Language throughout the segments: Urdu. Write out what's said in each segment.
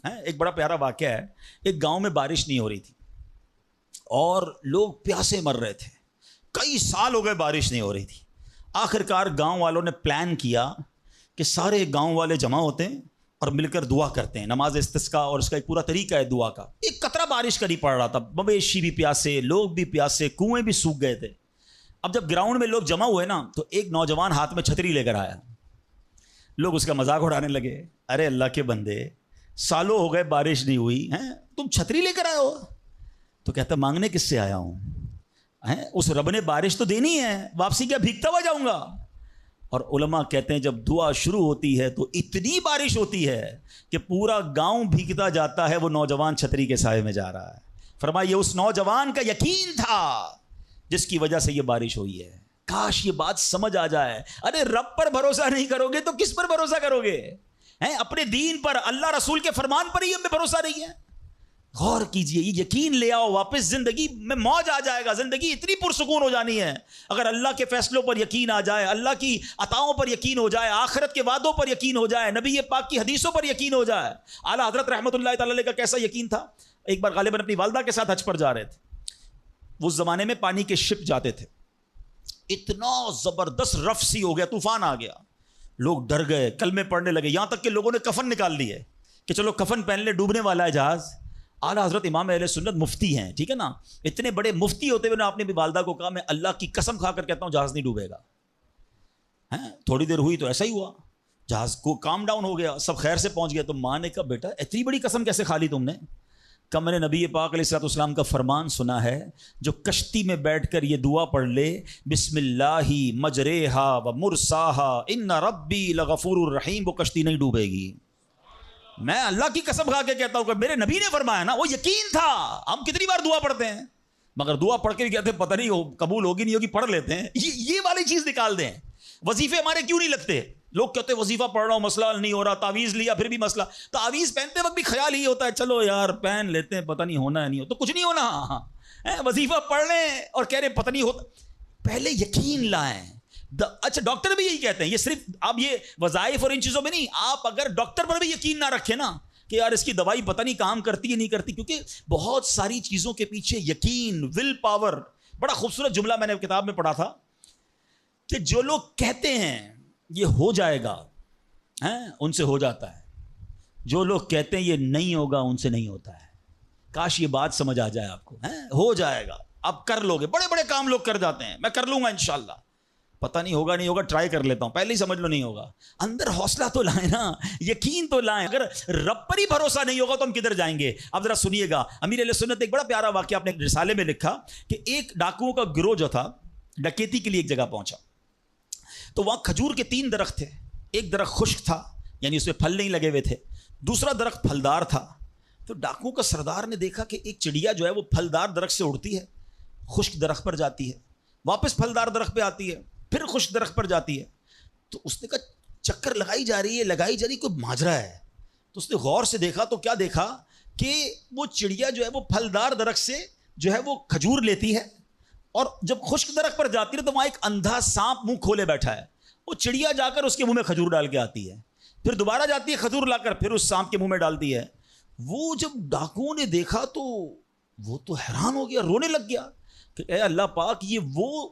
ایک بڑا پیارا واقعہ ہے. ایک گاؤں میں بارش نہیں ہو رہی تھی اور لوگ پیاسے مر رہے تھے. کئی سال ہو گئے بارش نہیں ہو رہی تھی. آخر کار گاؤں والوں نے پلان کیا کہ سارے گاؤں والے جمع ہوتے ہیں اور مل کر دعا کرتے ہیں. نماز استسقاء اور اس کا ایک پورا طریقہ ہے دعا کا. ایک قطرہ بارش کا نہیں پڑ رہا تھا. مویشی بھی پیاسے, لوگ بھی پیاسے, کنویں بھی سوکھ گئے تھے. اب جب گراؤنڈ میں لوگ جمع ہوئے نا تو ایک نوجوان ہاتھ میں چھتری لے کر آیا. لوگ اس کا مذاق اڑانے لگے. ارے اللہ کے بندے, سالوں ہو گئے بارش نہیں ہوئی ہیں, تم چھتری لے کر آئے ہو. تو کہتا مانگنے کس سے آیا ہوں, اس رب نے بارش تو دینی ہے, واپسی کیا بھیگتا ہوا جاؤں گا. اور علماء کہتے ہیں جب دعا شروع ہوتی ہے تو اتنی بارش ہوتی ہے کہ پورا گاؤں بھیگتا جاتا ہے. وہ نوجوان چھتری کے سائے میں جا رہا ہے. فرمایا یہ اس نوجوان کا یقین تھا جس کی وجہ سے یہ بارش ہوئی ہے. کاش یہ بات سمجھ آ جائے. ارے رب پر بھروسہ نہیں کرو گے تو کس پر بھروسہ کرو گے؟ اپنے دین پر, اللہ رسول کے فرمان پر ہی ہمیں بھروسہ نہیں ہے. غور کیجئے, یہ یقین لے آؤ واپس, زندگی میں موج آ جائے گا. زندگی اتنی پرسکون ہو جانی ہے اگر اللہ کے فیصلوں پر یقین آ جائے, اللہ کی عطاؤں پر یقین ہو جائے, آخرت کے وعدوں پر یقین ہو جائے, نبی پاک کی حدیثوں پر یقین ہو جائے. اعلیٰ حضرت رحمۃ اللہ تعالی علیہ کا کیسا یقین تھا. ایک بار غالباً اپنی والدہ کے ساتھ حج پر جا رہے تھے. اس زمانے میں پانی کے شپ جاتے تھے. اتنا زبردست رف سی ہو گیا, طوفان آ گیا, لوگ ڈر گئے, کلمے پڑھنے لگے, یہاں تک کہ لوگوں نے کفن نکال لیے کہ چلو کفن پہن لے, ڈوبنے والا ہے جہاز. اعلیٰ حضرت امام اہل سنت مفتی ہیں, ٹھیک ہے نا, اتنے بڑے مفتی ہوتے ہوئے نے آپ نے بھی والدہ کو کہا میں اللہ کی قسم کھا کر کہتا ہوں جہاز نہیں ڈوبے گا. تھوڑی دیر ہوئی تو ایسا ہی ہوا, جہاز کو کام ڈاؤن ہو گیا, سب خیر سے پہنچ گیا. تو ماں نے کہا بیٹا اتنی بڑی قسم کیسے کھا لی تم نے؟ کہ میں نے نبی پاک علیہ الصلوۃ والسلام کا فرمان سنا ہے, جو کشتی میں بیٹھ کر یہ دعا پڑھ لے, بسم اللہ مجریہا و مرساہا ان ربی لغفور الرحیم, وہ کشتی نہیں ڈوبے گی. میں اللہ کی قسم کھا کے کہتا ہوں کہ میرے نبی نے فرمایا نا, وہ یقین تھا. ہم کتنی بار دعا پڑھتے ہیں مگر دعا پڑھ کے بھی کہتے ہیں پتہ نہیں قبول ہوگی نہیں ہوگی, پڑھ لیتے ہیں. یہ والی چیز نکال دیں. وظیفے ہمارے کیوں نہیں لگتے؟ لوگ کہتے ہیں وظیفہ پڑھ رہا ہوں مسئلہ نہیں ہو رہا, تعویذ لیا پھر بھی مسئلہ. تعویذ پہنتے وقت بھی خیال ہی ہوتا ہے چلو یار پہن لیتے ہیں, پتہ نہیں ہونا ہے نہیں ہو تو کچھ نہیں ہونا. وظیفہ پڑھ لیں اور کہہ رہے پتہ نہیں ہوتا. پہلے یقین لائیں. اچھا ڈاکٹر بھی یہی کہتے ہیں, یہ صرف آپ یہ وظائف اور ان چیزوں میں نہیں, آپ اگر ڈاکٹر پر بھی یقین نہ رکھیں نا کہ یار اس کی دوائی پتہ نہیں کام کرتی ہے نہیں کرتی, کیونکہ بہت ساری چیزوں کے پیچھے یقین, ول پاور. بڑا خوبصورت جملہ میں نے کتاب میں پڑھا تھا کہ جو لوگ کہتے ہیں یہ ہو جائے گا ان سے ہو جاتا ہے, جو لوگ کہتے ہیں یہ نہیں ہوگا ان سے نہیں ہوتا ہے. کاش یہ بات سمجھ آ جائے آپ کو. ہو جائے گا, آپ کر لو گے. بڑے بڑے کام لوگ کر جاتے ہیں, میں کر لوں گا انشاءاللہ, پتہ نہیں ہوگا نہیں ہوگا, ٹرائی کر لیتا ہوں, پہلے ہی سمجھ لو نہیں ہوگا. اندر حوصلہ تو لائیں نا, یقین تو لائیں. اگر رب پر ہی بھروسہ نہیں ہوگا تو ہم کدھر جائیں گے؟ اب ذرا سنیے گا, امیر اہل سنت ایک بڑا پیارا واقعہ اپنے رسالے میں لکھا کہ ایک ڈاکوؤں کا گروہ جو تھا ڈکیتی کے لیے ایک جگہ پہنچا. تو وہاں کھجور کے 3 درخت تھے. ایک درخت خشک تھا, یعنی اس میں پھل نہیں لگے ہوئے تھے. دوسرا درخت پھلدار تھا. تو ڈاکوؤں کا سردار نے دیکھا کہ ایک چڑیا جو ہے وہ پھلدار درخت سے اڑتی ہے, خشک درخت پر جاتی ہے, واپس پھلدار درخت پہ آتی ہے, پھر خشک درخت پر جاتی ہے. تو اس نے کہا چکر لگائی جا رہی ہے, کوئی ماجرا ہے. تو اس نے غور سے دیکھا تو کیا دیکھا کہ وہ چڑیا جو ہے وہ پھلدار درخت سے جو ہے وہ کھجور لیتی ہے, اور جب خشک درخت پر جاتی ہے تو وہاں ایک اندھا سانپ منہ کھولے بیٹھا ہے. وہ چڑیا جا کر اس کے منہ میں کھجور ڈال کے آتی ہے, پھر دوبارہ جاتی ہے کھجور لا کر پھر اس سانپ کے منہ میں ڈالتی ہے. وہ جب ڈاکوؤں نے دیکھا تو وہ تو حیران ہو گیا, رونے لگ گیا کہ اے اللہ پاک, یہ وہ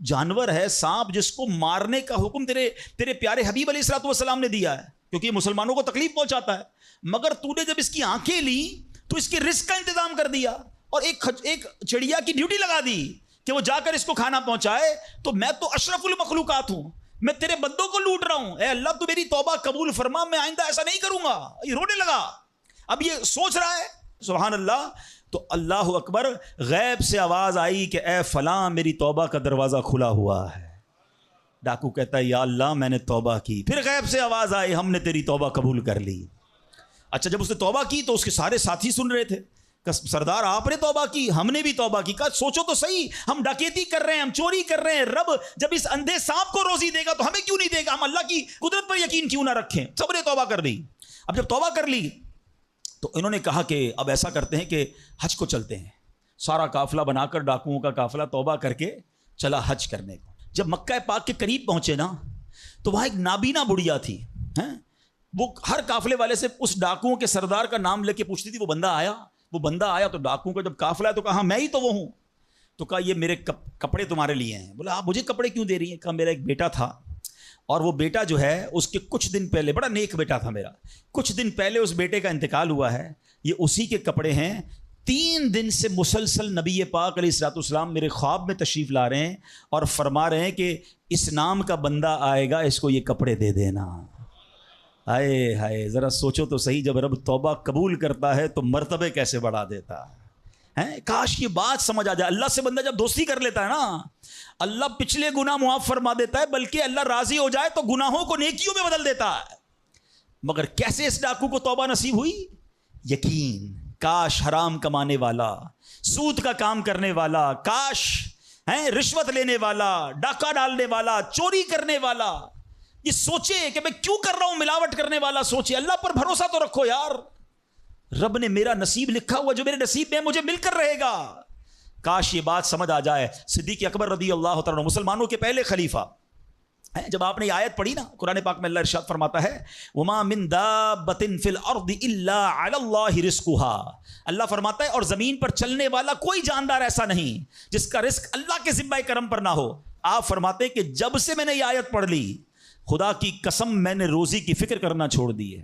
جانور ہے سانپ جس کو مارنے کا حکم تیرے پیارے حبیب علیہ الصلوۃ والسلام نے دیا ہے, کیونکہ یہ مسلمانوں کو تکلیف پہنچاتا ہے. مگر تو نے جب اس کی آنکھیں لی تو اس کے رزق کا انتظام کر دیا اور ایک چڑیا کی ڈیوٹی لگا دی کہ وہ جا کر اس کو کھانا پہنچائے. تو میں تو اشرف المخلوقات ہوں, میں تیرے بندوں کو لوٹ رہا ہوں. اے اللہ تو میری توبہ قبول فرما, میں آئندہ ایسا نہیں کروں گا. یہ رونے لگا. اب یہ سوچ رہا ہے سبحان اللہ. تو اللہ اکبر, غیب سے آواز آئی کہ اے فلاں میری توبہ کا دروازہ کھلا ہوا ہے. ڈاکو کہتا ہے یا اللہ میں نے توبہ کی. پھر غیب سے آواز آئی ہم نے تیری توبہ قبول کر لی. اچھا جب اس نے توبہ کی تو اس کے سارے ساتھی سن رہے تھے کہ سردار آپ نے توبہ کی, ہم نے بھی توبہ کی. کہا سوچو تو صحیح, ہم ڈکیتی کر رہے ہیں, ہم چوری کر رہے ہیں, رب جب اس اندھے سانپ کو روزی دے گا تو ہمیں کیوں نہیں دے گا؟ ہم اللہ کی قدرت پر یقین کیوں نہ رکھیں؟ سب نے توبہ کر لی. اب جب توبہ کر لی تو انہوں نے کہا کہ اب ایسا کرتے ہیں کہ حج کو چلتے ہیں. سارا قافلہ بنا کر ڈاکوؤں کا قافلہ توبہ کر کے چلا حج کرنے کو. جب مکہ پاک کے قریب پہنچے نا تو وہاں ایک نابینا بڑھیا تھی. وہ ہر قافلے والے سے اس ڈاکوؤں کے سردار کا نام لے کے پوچھتی تھی وہ بندہ آیا تو ڈاکوؤں کا جب قافلہ ہے تو کہا میں ہی تو وہ ہوں. تو کہا یہ میرے کپڑے تمہارے لیے ہیں. بولا آپ مجھے کپڑے کیوں دے رہی ہیں؟ کہا میرا ایک بیٹا تھا اور وہ بیٹا جو ہے اس کے کچھ دن پہلے, بڑا نیک بیٹا تھا میرا, کچھ دن پہلے اس بیٹے کا انتقال ہوا ہے, یہ اسی کے کپڑے ہیں. 3 دن سے مسلسل نبی پاک علیہ الصلوۃ والسلام میرے خواب میں تشریف لا رہے ہیں اور فرما رہے ہیں کہ اس نام کا بندہ آئے گا, اس کو یہ کپڑے دے دینا. ہائے ہائے, ذرا سوچو تو صحیح, جب رب توبہ قبول کرتا ہے تو مرتبے کیسے بڑھا دیتا ہے. کاش یہ بات سمجھ آ جائے. اللہ سے بندہ جب دوستی کر لیتا ہے نا, اللہ پچھلے گناہ معاف فرما دیتا ہے, بلکہ اللہ راضی ہو جائے تو گناہوں کو نیکیوں میں بدل دیتا ہے. مگر کیسے اس ڈاکو کو توبہ نصیب ہوئی؟ یقین. کاش حرام کمانے والا, سود کا کام کرنے والا, کاش رشوت لینے والا, ڈاکہ ڈالنے والا, چوری کرنے والا یہ سوچے کہ میں کیوں کر رہا ہوں, ملاوٹ کرنے والا سوچے. اللہ پر بھروسہ تو رکھو یار, رب نے میرا نصیب لکھا ہوا, جو میرے نصیب میں مجھے مل کر رہے گا. کاش یہ بات سمجھ آ جائے. صدیق اکبر رضی اللہ تعالیٰ مسلمانوں کے پہلے خلیفہ, جب آپ نے یہ آیت پڑھی نا قرآن پاک میں, اللہ ارشاد فرماتا ہے وما من دابۃ فی الارض الا علی اللہ رزقها, اللہ فرماتا ہے اور زمین پر چلنے والا کوئی جاندار ایسا نہیں جس کا رزق اللہ کے ذمہ کرم پر نہ ہو. آپ فرماتے ہیں کہ جب سے میں نے یہ آیت پڑھ لی, خدا کی قسم میں نے روزی کی فکر کرنا چھوڑ دی ہے.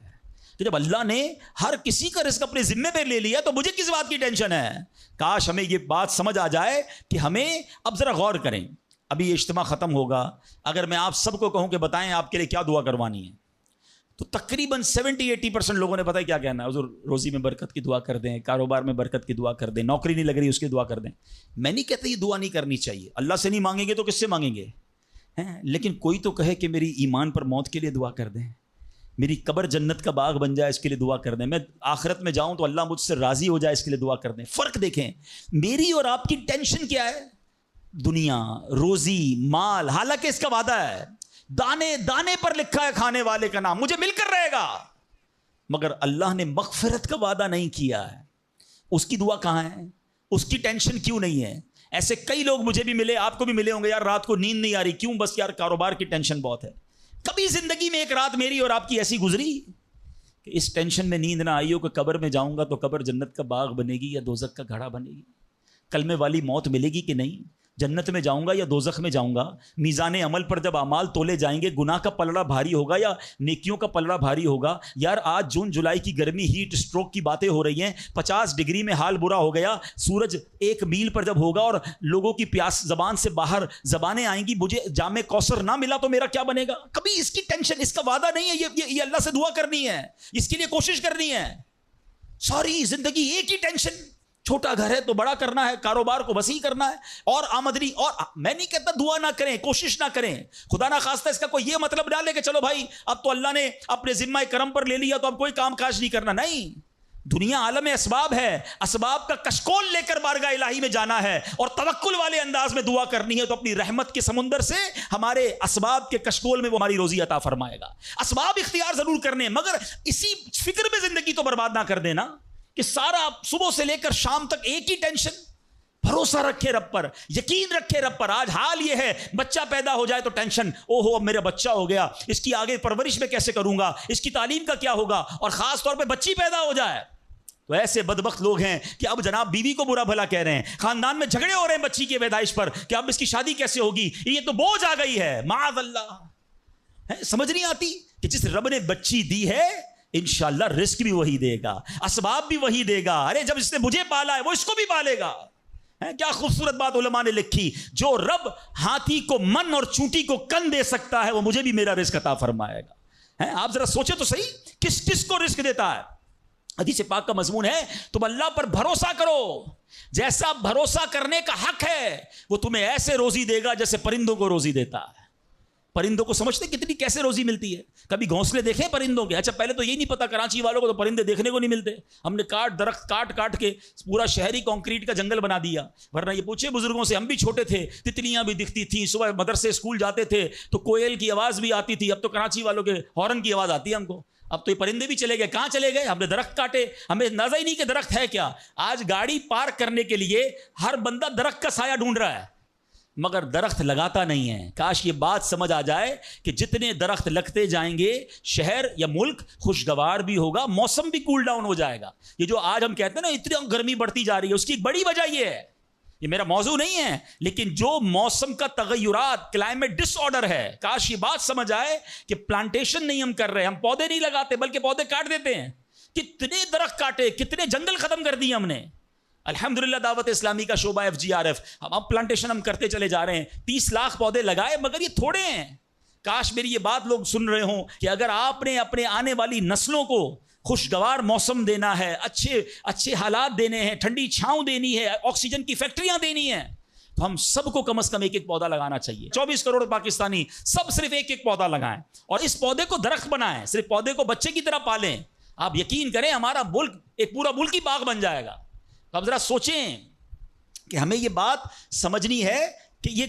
کہ جب اللہ نے ہر کسی کا رزق اپنے ذمے پہ لے لیا تو مجھے کس بات کی ٹینشن ہے. کاش ہمیں یہ بات سمجھ آ جائے کہ ہمیں اب ذرا غور کریں. ابھی یہ اجتماع ختم ہوگا, اگر میں آپ سب کو کہوں کہ بتائیں آپ کے لیے کیا دعا کروانی ہے, تو تقریباً 70-80% لوگوں نے پتہ ہے کیا کہنا ہے, حضور روزی میں برکت کی دعا کر دیں, کاروبار میں برکت کی دعا کر دیں, نوکری نہیں لگ رہی اس کی دعا کر دیں. میں نہیں کہتا یہ دعا نہیں کرنی چاہیے, اللہ سے نہیں مانگیں گے تو کس سے مانگیں گے. لیکن کوئی تو کہے کہ میری ایمان پر موت کے لیے دعا کر دیں, میری قبر جنت کا باغ بن جائے اس کے لیے دعا کر دیں, میں آخرت میں جاؤں تو اللہ مجھ سے راضی ہو جائے اس کے لیے دعا کر دیں. فرق دیکھیں, میری اور آپ کی ٹینشن کیا ہے؟ دنیا, روزی, مال, حالانکہ اس کا وعدہ ہے, دانے دانے پر لکھا ہے کھانے والے کا نام, مجھے مل کر رہے گا. مگر اللہ نے مغفرت کا وعدہ نہیں کیا ہے. اس کی دعا کہاں ہے؟ اس کی ٹینشن کیوں نہیں ہے؟ ایسے کئی لوگ مجھے بھی ملے, آپ کو بھی ملے ہوں گے, یار رات کو نیند نہیں آ رہی, کیوں؟ بس یار کاروبار کی ٹینشن بہت ہے. کبھی زندگی میں ایک رات میری اور آپ کی ایسی گزری کہ اس ٹینشن میں نیند نہ آئی ہو کہ قبر میں جاؤں گا تو قبر جنت کا باغ بنے گی یا دوزخ کا گھڑا بنے گی, کلمے والی موت ملے گی کہ نہیں, جنت میں جاؤں گا یا دوزخ میں جاؤں گا. میزان عمل پر جب اعمال تولے جائیں گے, گناہ کا پلڑا بھاری ہوگا یا نیکیوں کا پلڑا بھاری ہوگا. یار آج جون جولائی کی گرمی, ہیٹ اسٹروک کی باتیں ہو رہی ہیں, 50 ڈگری میں حال برا ہو گیا. سورج 1 میل پر جب ہوگا اور لوگوں کی پیاس زبان سے باہر زبانیں آئیں گی, مجھے جام کوثر نہ ملا تو میرا کیا بنے گا. کبھی اس کی ٹینشن, اس کا وعدہ نہیں ہے. یہ اللہ سے دعا کرنی ہے, اس کے لیے کوشش کرنی ہے. ساری زندگی ایک ہی ٹینشن, چھوٹا گھر ہے تو بڑا کرنا ہے, کاروبار کو وسیع کرنا ہے, اور آمدنی. اور میں نہیں کہتا دعا نہ کریں, کوشش نہ کریں, خدا نہ خواستہ اس کا کوئی یہ مطلب ڈالے کہ چلو بھائی اب تو اللہ نے اپنے ذمہ کرم پر لے لیا تو اب کوئی کام کاج نہیں کرنا. نہیں, دنیا عالم اسباب ہے, اسباب کا کشکول لے کر بارگاہ الہی میں جانا ہے اور توکل والے انداز میں دعا کرنی ہے, تو اپنی رحمت کے سمندر سے ہمارے اسباب کے کشکول میں وہ ہماری روزی عطا فرمائے گا. اسباب اختیار ضرور کرنے, مگر اسی فکر میں زندگی تو برباد نہ کر دینا کہ سارا صبح سے لے کر شام تک ایک ہی ٹینشن. بھروسہ رکھے رب پر, یقین رکھے رب پر. آج حال یہ ہے, بچہ پیدا ہو جائے تو ٹینشن, او ہو اب میرا بچہ ہو گیا, اس کی آگے پرورش میں کیسے کروں گا, اس کی تعلیم کا کیا ہوگا, اور خاص طور پہ بچی پیدا ہو جائے تو ایسے بدبخت لوگ ہیں کہ اب جناب بیوی کو برا بھلا کہہ رہے ہیں, خاندان میں جھگڑے ہو رہے ہیں بچی کی پیدائش پر کہ اب اس کی شادی کیسے ہوگی, یہ تو بوجھ آ گئی ہے. معاذ اللہ. سمجھ نہیں آتی کہ جس رب نے بچی دی ہے انشاءاللہ رزق بھی وہی دے گا, اسباب بھی وہی دے گا. ارے جب اس نے مجھے پالا ہے وہ اس کو بھی پالے گا. کیا خوبصورت بات علماء نے لکھی, جو رب ہاتھی کو من اور چونٹی کو کن دے سکتا ہے وہ مجھے بھی میرا رزق عطا فرمائے گا. آپ ذرا سوچے تو صحیح, کس کس کو رزق دیتا ہے. حدیث پاک کا مضمون ہے تم اللہ پر بھروسہ کرو, جیسا بھروسہ کرنے کا حق ہے وہ تمہیں ایسے روزی دے گا جیسے پرندوں کو روزی دیتا ہے. پرندوں کو سمجھتے کتنی کیسے روزی ملتی ہے؟ کبھی گھونسلے دیکھیں پرندوں کے؟ اچھا پہلے تو یہ نہیں پتا, کراچی والوں کو تو پرندے دیکھنے کو نہیں ملتے. ہم نے درخت کاٹ کے پورا شہری کانکریٹ کا جنگل بنا دیا. ورنہ یہ پوچھے بزرگوں سے, ہم بھی چھوٹے تھے تتلیاں بھی دکھتی تھیں, صبح مدرسے اسکول جاتے تھے تو کوئل کی آواز بھی آتی تھی. اب تو کراچی والوں کے ہارن کی آواز آتی ہے ہم کو. اب تو یہ پرندے بھی چلے گئے. کہاں چلے گئے؟ ہم نے درخت کاٹے, ہمیں اندازہ ہی نہیں کہ درخت ہے کیا. آج گاڑی پارک کرنے کے لیے ہر بندہ درخت کا سایہ ڈھونڈ رہا ہے. مگر درخت لگاتا نہیں ہے. کاش یہ بات سمجھ آ جائے کہ جتنے درخت لگتے جائیں گے شہر یا ملک خوشگوار بھی ہوگا, موسم بھی کول ڈاؤن ہو جائے گا. یہ جو آج ہم کہتے ہیں نا اتنی گرمی بڑھتی جا رہی ہے, اس کی ایک بڑی وجہ یہ ہے, یہ میرا موضوع نہیں ہے, لیکن جو موسم کا تغیرات, کلائمیٹ ڈس آرڈر ہے. کاش یہ بات سمجھ آئے کہ پلانٹیشن نہیں ہم کر رہے, ہم پودے نہیں لگاتے بلکہ پودے کاٹ دیتے ہیں. کتنے درخت کاٹے, کتنے جنگل ختم کر دیے ہم نے. الحمدللہ دعوت اسلامی کا شعبہ FGRF, اب پلانٹیشن ہم کرتے چلے جا رہے ہیں, 30 لاکھ پودے لگائے, مگر یہ تھوڑے ہیں. کاش میری یہ بات لوگ سن رہے ہوں کہ اگر آپ نے اپنے آنے والی نسلوں کو خوشگوار موسم دینا ہے, اچھے حالات دینے ہیں, ٹھنڈی چھاؤں دینی ہے, آکسیجن کی فیکٹریاں دینی ہیں, تو ہم سب کو کم از کم ایک پودا لگانا چاہیے. 24 کروڑ پاکستانی سب صرف ایک پودا لگائیں اور اس پودے کو درخت بنائیں, صرف پودے کو بچے کی طرح پالیں. آپ یقین کریں ہمارا ملک ایک پورا ملک ہی باغ بن جائے گا. اب ذرا سوچیں کہ ہمیں یہ بات سمجھنی ہے کہ یہ